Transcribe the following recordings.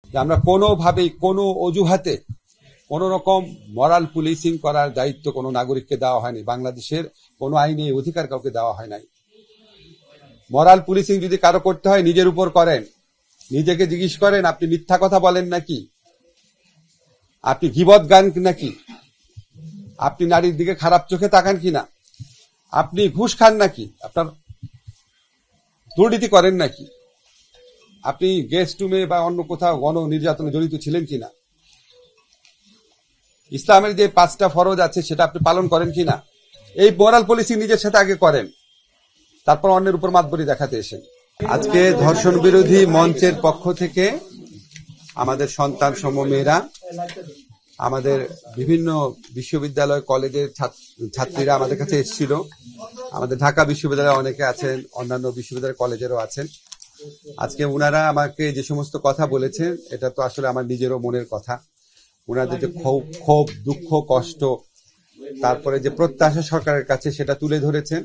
যে আমরা কোনোভাবেই কোনো অজুহাতে কোন রকম মরাল পুলিশিং করার দায়িত্ব কোনো নাগরিককে দেওয়া হয়নি। বাংলাদেশের কোনো আইনে এই অধিকার কাউকে দেওয়া হয় নাই। মরাল পুলিশিং যদি কারো করতে হয় নিজের উপর করেন, নিজেকে জিজ্ঞেস করেন আপনি মিথ্যা কথা বলেন নাকি, আপনি গীবত গান নাকি, আপনি নারীর দিকে খারাপ চোখে তাকান কিনা, আপনি ঘুষ খান নাকি, আপনার দুর্নীতি করেন নাকি, আপনি গেস্ট রুমে বা অন্য কোথাও গণ নির্যাতনে জড়িত ছিলেন কিনা, ইসলামের যে 5টা ফরজ আছে সেটা আপনি পালন করেন কিনা। এই মোরাল পলিসি নিজের সাথে আগে করেন, তারপর অন্যের উপর মাতবরি দেখাতে এসেন। আজকে ধর্ষণ বিরোধী মঞ্চের পক্ষ থেকে আমাদের সন্তান সম মেয়েরা, আমাদের বিভিন্ন বিশ্ববিদ্যালয় কলেজের ছাত্রীরা আমাদের কাছে এসেছিল। আমাদের ঢাকা বিশ্ববিদ্যালয়ে অনেকে আছেন, অন্যান্য বিশ্ববিদ্যালয় কলেজেরও আছেন। আজকে উনারা আমাকে যে সমস্ত কথা বলেছেন এটা তো আসলে আমার নিজেরও মনের কথা। উনাদের যে ক্ষোভ, দুঃখ, কষ্ট, তারপরে যে প্রত্যাশা সরকারের কাছে সেটা তুলে ধরেছেন।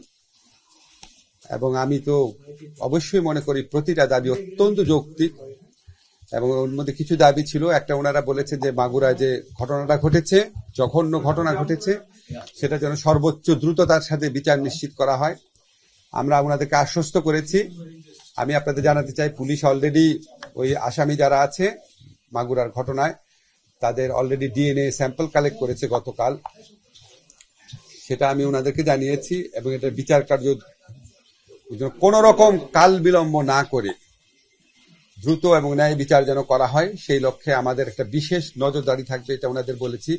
এবং আমি তো অবশ্যই মনে করি প্রতিটা দাবি অত্যন্ত যৌক্তিক, এবং ওর মধ্যে কিছু দাবি ছিল। একটা ওনারা বলেছেন যে মাগুরায় যে ঘটনাটা ঘটেছে, জঘন্য ঘটনা ঘটেছে, সেটা যেন সর্বোচ্চ দ্রুততার সাথে বিচার নিশ্চিত করা হয়। আমরা ওনাদেরকে আশ্বস্ত করেছি। আমি আপনাদের জানাতে চাই পুলিশ অলরেডি ওই আসামি যারা আছে মাগুরার ঘটনায় তাদের অলরেডি ডিএনএ স্যাম্পল কালেক্ট করেছে গতকাল, সেটা আমি ওনাদেরকে জানিয়েছি। এবং এটা বিচার কার্য কোন রকম কাল বিলম্ব না করে দ্রুত এবং ন্যায় বিচার যেন করা হয়, সেই লক্ষ্যে আমাদের একটা বিশেষ নজরদারি থাকবে, এটা ওনাদের বলেছি।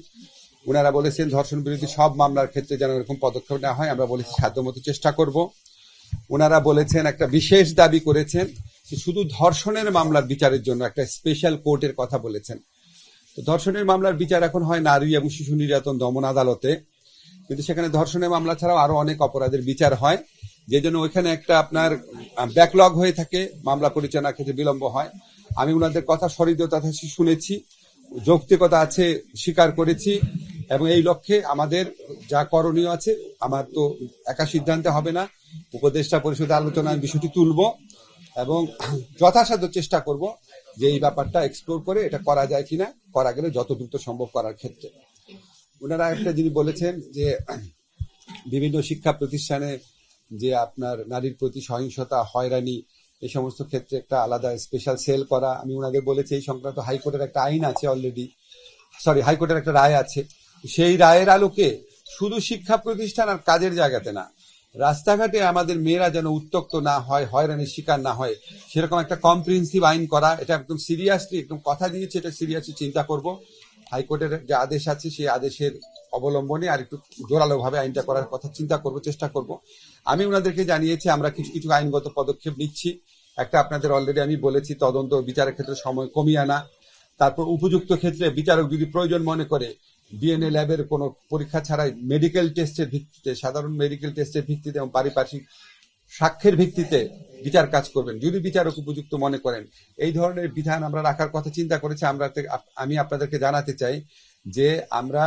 ওনারা বলেছেন ধর্ষণ বিরোধী সব মামলার ক্ষেত্রে যেন এরকম পদক্ষেপ নেওয়া হয়, আমরা বলেছি সাধ্যমতো চেষ্টা করব। ওনারা বলেছেন একটা বিশেষ দাবি করেছেন যে শুধু ধর্ষণের মামলার বিচারের জন্য একটা স্পেশাল কোর্টের কথা বলেছেন। তো ধর্ষণের মামলার বিচার এখন হয় নারী এবং শিশু নির্যাতন দমন আদালতে, কিন্তু সেখানে ধর্ষণের মামলা ছাড়াও আরো অনেক অপরাধের বিচার হয়, যে জন্য ওইখানে একটা আপনার ব্যাকলগ হয়ে থাকে, মামলা পরিচালনার ক্ষেত্রে বিলম্ব হয়। আমি ওনাদের কথা সহৃদয়তা শুনেছি, যৌক্তিকতা আছে স্বীকার করেছি, এবং এই লক্ষ্যে আমাদের যা করণীয় আছে, আমার তো একা সিদ্ধান্তে হবে না, উপদেষ্টা পরিষদে আলোচনায় বিষয়টি তুলব এবং যথাসাধ্য চেষ্টা করব যে এই ব্যাপারটা এক্সপ্লোর করে এটা করা যায় কিনা, করা গেলে যত দ্রুত সম্ভব করার ক্ষেত্রে। ওনারা একটা জিনিস বলেছেন যে বিভিন্ন শিক্ষা প্রতিষ্ঠানে যে আপনার নারীর প্রতি সহিংসতা, হয়রানি, এই সমস্ত ক্ষেত্রে একটা আলাদা স্পেশাল সেল করা। আমি ওনাদের বলেছি এই সংক্রান্ত হাইকোর্টের একটা আইন আছে অলরেডি, হাইকোর্টের একটা রায় আছে। সেই রায়ের আলোকে শুধু শিক্ষা প্রতিষ্ঠান আর কাজের জায়গাতে না, রাস্তাঘাটে আমাদের মেয়েরা যেন উত্ত্যক্ত না হয়, হয়রানির শিকার না হয়, সেরকম একটা কম্প্রিহেন্সিভ আইন করা। এটা একদম সিরিয়াসলি, একদম কথা দিয়েছে, এটা সিরিয়াসলি চিন্তা করব। হাইকোর্টের যে আদেশ আছে সেই আদেশের অবলম্বনে আর একটু জোরালো ভাবে আইনটা করার কথা চিন্তা করব, চেষ্টা করব। আমি ওনাদেরকে জানিয়েছি আমরা কিছু কিছু আইনগত পদক্ষেপ নিচ্ছি। একটা আপনাদের অলরেডি আমি বলেছি, তদন্ত বিচারের ক্ষেত্রে সময় কমিয়ে আনা। তারপর উপযুক্ত ক্ষেত্রে বিচারক যদি প্রয়োজন মনে করে ডিএনএ ল্যাবের কোনো পরীক্ষা ছাড়াই মেডিকেল টেস্টের ভিত্তিতে, সাধারণ মেডিকেল টেস্টের ভিত্তিতে এবং পারিপার্শ্বিক সাক্ষ্যের ভিত্তিতে বিচার কাজ করবেন যদি বিচারক উপযুক্ত মনে করেন। এই ধরনের বিধান আমরা রাখার কথা চিন্তা করেছি। আমি আপনাদেরকে জানাতে চাই যে আমরা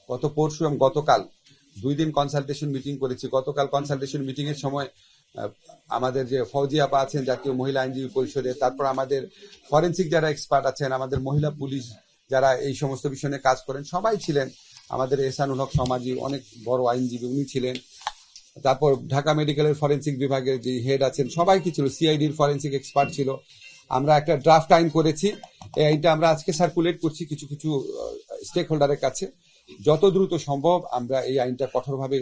গত পরশু এবং গতকাল 2 দিন কনসালটেশন মিটিং করেছি। গতকাল কনসালটেশন মিটিং এর সময় আমাদের যে ফৌজি আপা আছেন জাতীয় মহিলা আইনজীবী পরিষদে, তারপর আমাদের ফরেন্সিক যারা এক্সপার্ট আছেন, আমাদের মহিলা পুলিশ যারা এই সমস্ত বিষয় নিয়ে কাজ করেন, সবাই ছিলেন। আমাদের এহসানুল হক সমাজি অনেক বড় আইনজীবী, উনি ছিলেন। তারপর ঢাকা মেডিকেলের ফরেন্সিক বিভাগের যে হেড আছেন সবাই কি ছিল, সিআইডির ফরেন্সিক এক্সপার্ট ছিল। আমরা একটা ড্রাফট আইন করেছি, এই আইনটা আমরা আজকে সার্কুলেট করছি কিছু কিছু স্টেক হোল্ডারের কাছে। যত দ্রুত সম্ভব আমরা এই আইনটা কঠোরভাবে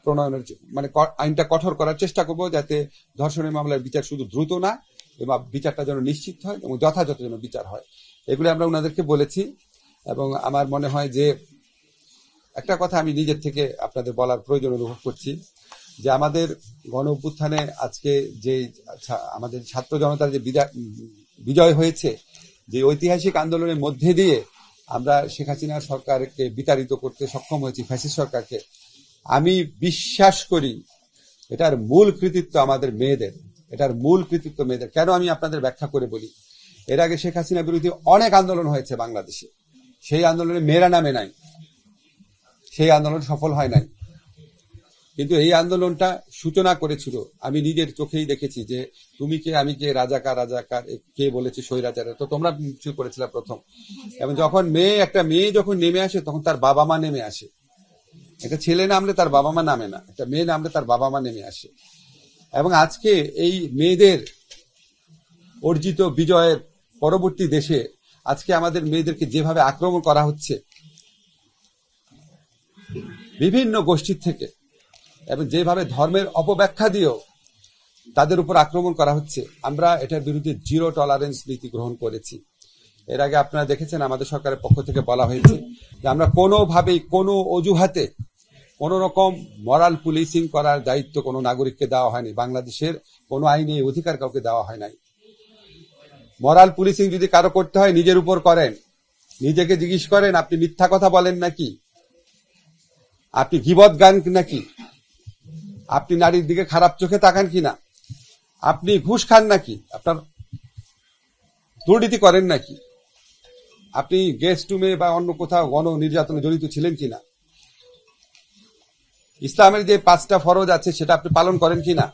প্রণয়নের, মানে আইনটা কঠোর করার চেষ্টা করব, যাতে ধর্ষণের মামলার বিচার শুধু দ্রুত না, এবং বিচারটা যেন নিশ্চিত হয় এবং যথাযথ যেন বিচার হয়, এগুলো আমরা ওনাদেরকে বলেছি। এবং আমার মনে হয় যে একটা কথা আমি নিজের থেকে আপনাদের বলার প্রয়োজন অনুভব করছি, যে আমাদের গণ অভ্যুত্থানে আজকে যে আমাদের ছাত্র জনতার যে বিজয় হয়েছে, যে ঐতিহাসিক আন্দোলনের মধ্যে দিয়ে আমরা শেখ হাসিনা সরকারকে বিতাড়িত করতে সক্ষম হয়েছি, ফ্যাসিস্ট সরকারকে। আমি বিশ্বাস করি এটার মূল কৃতিত্ব আমাদের মেয়েদের, এটার মূল কৃতিত্ব মেয়েদের। কেন আমি আপনাদের ব্যাখ্যা করে বলি। এর আগে শেখ হাসিনা বিরোধী অনেক আন্দোলন হয়েছে বাংলাদেশে, সেই আন্দোলনে মেয়েরা নামে নাই, সেই আন্দোলন সফল হয় নাই। কিন্তু এই আন্দোলনটা সূচনা করেছিল, আমি নিজের চোখেই দেখেছি যে তুমি কে আমি কে, রাজাকার রাজাকার, কে বলেছে স্বৈরাচার, তো তোমরা কিছু করেছিলে প্রথম। এবং যখন একটা মেয়ে যখন নেমে আসে তখন তার বাবা মা নেমে আসে। একটা ছেলে নামলে তার বাবা মা নামে না, একটা মেয়ে নামলে তার বাবা মা নেমে আসে। এবং আজকে এই মেয়েদের অর্জিত বিজয়ের পরবর্তী দেশে আজকে আমাদের মেয়েদেরকে যেভাবে আক্রমণ করা হচ্ছে বিভিন্ন গোষ্ঠীর থেকে, এবং যেভাবে ধর্মের অপব্যাখ্যা দিয়েও তাদের উপর আক্রমণ করা হচ্ছে, আমরা এটার বিরুদ্ধে জিরো টলারেন্স নীতি গ্রহণ করেছি। এর আগে আপনারা দেখেছেন আমাদের সরকারের পক্ষ থেকে বলা হয়েছে যে আমরা কোনোভাবেই কোনো অজুহাতে কোন রকম মরাল পুলিশিং করার দায়িত্ব কোনো নাগরিককে দেওয়া হয়নি। বাংলাদেশের কোনো আইনে এই অধিকার কাউকে দেওয়া হয় নাই। মরাল পুলিশিং যদি কারো করতে হয় নিজের উপর করেন, নিজেকে জিজ্ঞেস করেন আপনি মিথ্যা কথা বলেন নাকি, আপনি গীবত গান নাকি, আপনি নারীর দিকে খারাপ চোখে তাকান কিনা, আপনি ঘুষ খান নাকি, আপনার দুর্নীতি করেন নাকি, আপনি গেস্ট রুমে বা অন্য কোথাও গণ নির্যাতনে জড়িত ছিলেন কিনা, ইসলামের যে 5টা ফরজ আছে সেটা আপনি পালন করেন কিনা,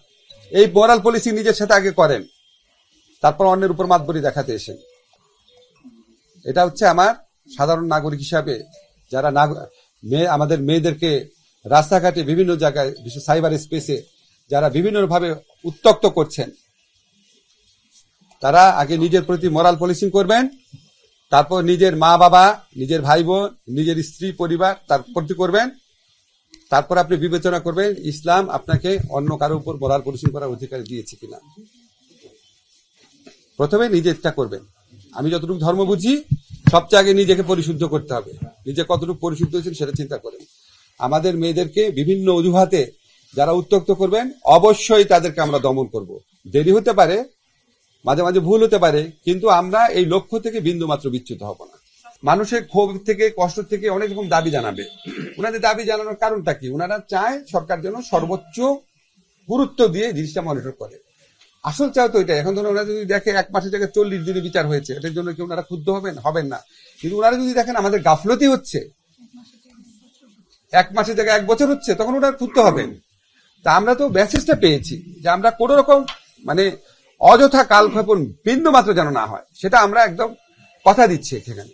এই মোরাল পলিসি নিজের সাথে আগে করেন, তারপর অন্যের উপর মাতবরি দেখাতে এসেন। এটা হচ্ছে আমার সাধারণ নাগরিক হিসাবে যারা আমাদের মেয়েদেরকে রাস্তাঘাটে বিভিন্ন জায়গায়, বিশেষ সাইবার স্পেসে যারা বিভিন্নভাবে উত্ত্যক্ত করছেন, তারা আগে নিজের প্রতি মোরাল পলিসিং করবেন, তারপর নিজের মা বাবা, নিজের ভাই বোন, নিজের স্ত্রী পরিবার তার প্রতি করবেন, তারপর আপনি বিবেচনা করবেন ইসলাম আপনাকে অন্য কারো উপর মোরাল পলিসিং করার অধিকার দিয়েছে কিনা। প্রথমে নিজেরটা করবেন। আমি যতটুকু ধর্ম বুঝি সবচেয়ে আগে নিজেকে পরিশুদ্ধ করতে হবে। নিজে কতটুকু পরিশুদ্ধ হয়েছেন সেটা চিন্তা করেন। আমাদের মেয়েদেরকে বিভিন্ন অজুহাতে যারা উত্ত্যক্ত করবেন অবশ্যই তাদেরকে আমরা দমন করব। দেরি হতে পারে, মাঝে মাঝে ভুল হতে পারে, কিন্তু আমরা এই লক্ষ্য থেকে বিন্দু মাত্র বিচ্যুত হব না। মানুষের ক্ষোভ থেকে, কষ্ট থেকে অনেক রকম দাবি জানাবে। ওনাদের দাবি জানানোর কারণটা কি? ওনারা চায় সরকার যেন সর্বোচ্চ গুরুত্ব দিয়ে জিনিসটা মনিটর করে। আসল চাও তো এটা। এখন ধরুন ওনারা যদি দেখে 1 মাসের জায়গায় 40 দিনে বিচার হয়েছে, এটার জন্য কি ওনারা ক্ষুব্ধ হবেন না? কিন্তু ওনারা যদি দেখেন আমাদের গাফলতি হচ্ছে, 1 মাসের জায়গায় 1 বছর হচ্ছে, তখন ওনারা ক্ষুব্ধ হবেন। তা আমরা তো মেসেজটা পেয়েছি যে আমরা কোন রকম অযথা কালক্ষেপণ বিন্দু মাত্র যেন না হয়, সেটা আমরা একদম কথা দিচ্ছি এখানে।